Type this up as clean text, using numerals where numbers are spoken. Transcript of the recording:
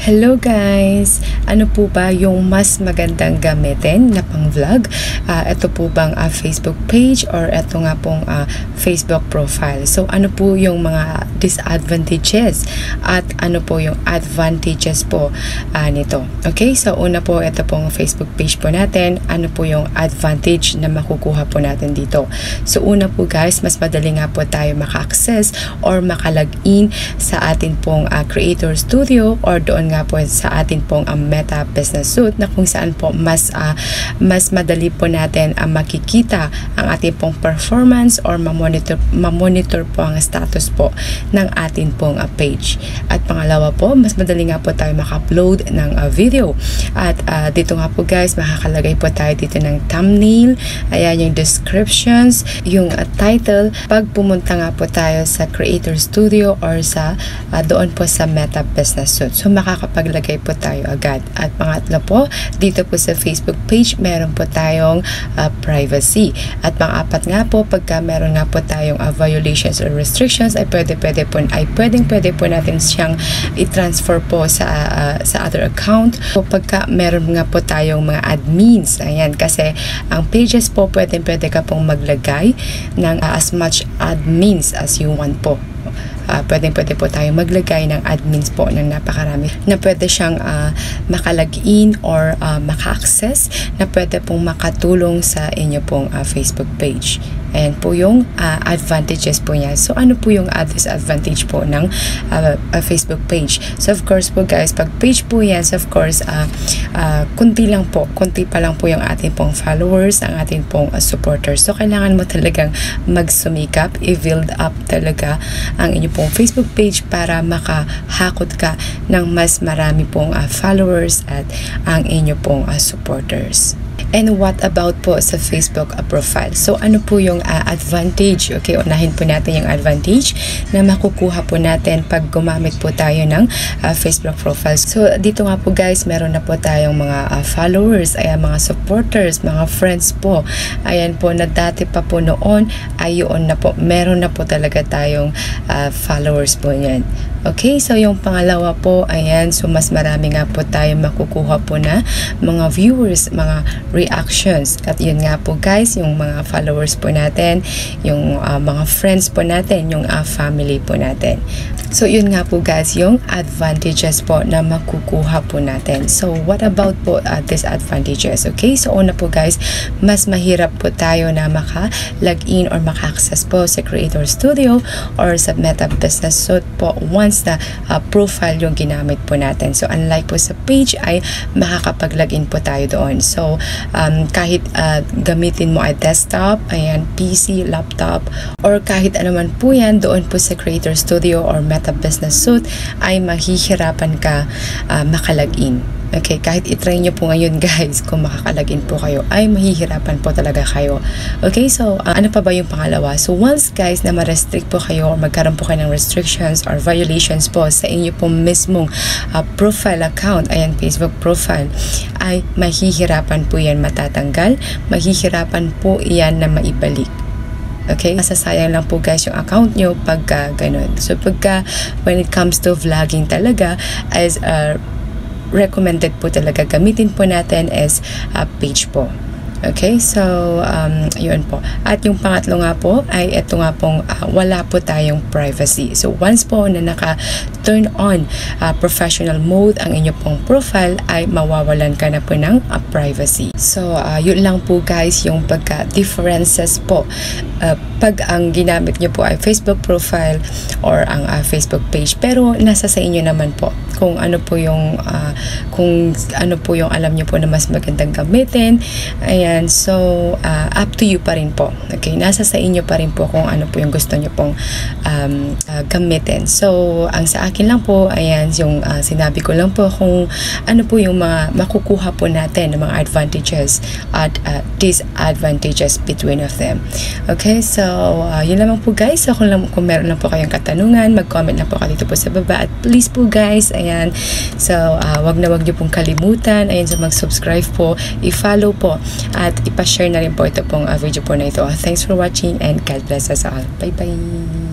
Hello guys! Ano po ba yung mas magandang gamitin na pang vlog? Ito po bang Facebook page or ito nga pong Facebook profile? So ano po yung mga disadvantages at ano po yung advantages po nito? Okay, so una po ito pong Facebook page po natin. Ano po yung advantage na makukuha po natin dito? So una po guys, mas madali nga po tayo maka-access or maka-login sa atin pong Creator Studio or doon nga po sa atin pong Meta Business Suite na kung saan po mas madali po natin makikita ang ating pong performance or ma-monitor po ang status po ng atin pong page. At pangalawa po, mas madali nga po tayo maka-upload ng video. At dito nga po guys, makakalagay po tayo dito ng thumbnail, ayan yung descriptions, yung title, pag pumunta nga po tayo sa Creator Studio or sa doon po sa Meta Business Suite. So makakapaglagay po tayo agad. At pangatlo po, dito po sa Facebook page, meron po tayong privacy. At pang-apat nga po, pagka meron nga po tayong violations or restrictions, ay pwede po natin siyang i-transfer po sa other account. So pagka meron nga po tayong mga admins, ayan, kasi ang pages po, pwede ka pong maglagay ng as much admins as you want po. Pwede po tayo maglagay ng admins po ng napakarami na pwede siyang makalagin or maka-access na pwede pong makatulong sa inyo pong Facebook page. Ayan po yung advantages po niya. So ano po yung disadvantage po ng Facebook page? So of course po guys, pag page po yan, so of course kunti pa lang po yung ating pong followers, ang ating pong supporters. So kailangan mo talagang magsumikap, i-build up talaga ang inyo pong Facebook page para makahakot ka ng mas marami pong followers at ang inyo pong supporters. And what about po sa Facebook profile? So ano po yung advantage? Okay, unahin po natin yung advantage na makukuha po natin pag gumamit po tayo ng Facebook profile. So dito nga po guys, meron na po tayong mga followers, ayan, mga supporters, mga friends po. Ayan po, na dati pa po noon, ayun na po, meron na po talaga tayong followers po yan. Okay, so yung pangalawa po, ayan, so mas marami nga po tayo makukuha po na mga viewers, mga reactions. At yun nga po guys, yung mga followers po natin, yung mga friends po natin, yung family po natin. So yun nga po guys, yung advantages po na makukuha po natin. So what about po disadvantages? Okay, so una po guys, mas mahirap po tayo na maka-login or maka-access po sa Creator Studio or sa Meta Business Suite po once na profile yung ginamit po natin. So unlike po sa page ay makakapag-login po tayo doon. So kahit gamitin mo ay desktop, ayan, PC, laptop, or kahit anuman po yan, doon po sa Creator Studio or Meta Business Suite ay mahihirapan ka makalagin. Okay, kahit itry nyo po ngayon guys, kung makakalagin po kayo, ay mahihirapan po talaga kayo. Okay, so ano pa ba yung pangalawa? So once guys na ma-restrict po kayo or magkaroon po kayo ng restrictions or violations po sa inyo po mismong profile account, ayan, Facebook profile, ay mahihirapan po yan matatanggal, mahihirapan po yan na maibalik. Okay, masasayang lang po guys yung account nyo pagka ganun. So pagka when it comes to vlogging talaga, as recommended po talaga gamitin po natin as page po. Okay, so yun po. At yung pangatlo nga po ay ito nga pong wala po tayong privacy. So once po na naka-turn on professional mode ang inyo pong profile ay mawawalan ka na po ng privacy. So yun lang po guys yung pagka-differences po pag ang ginamit nyo po ay Facebook profile or ang Facebook page. Pero nasa sa inyo naman po kung ano po yung alam nyo po na mas magandang gamitin. Ayan, so up to you pa rin po. Okay, nasa sa inyo pa rin po kung ano po yung gusto nyo pong gamitin. So ang sa akin lang po, ayan, yung sinabi ko lang po kung ano po yung mga makukuha po natin ng mga advantages at disadvantages between of them. Okay, so yun lamang po guys. So kung meron lang po kayong katanungan, mag-comment na po kayo dito po sa baba. At please po guys, ayan, so wag nyo pong kalimutan, ayan, so mag-subscribe po, i-follow po, at ipashare na rin po ito pong video po na ito. Thanks for watching and God bless us all. Bye bye!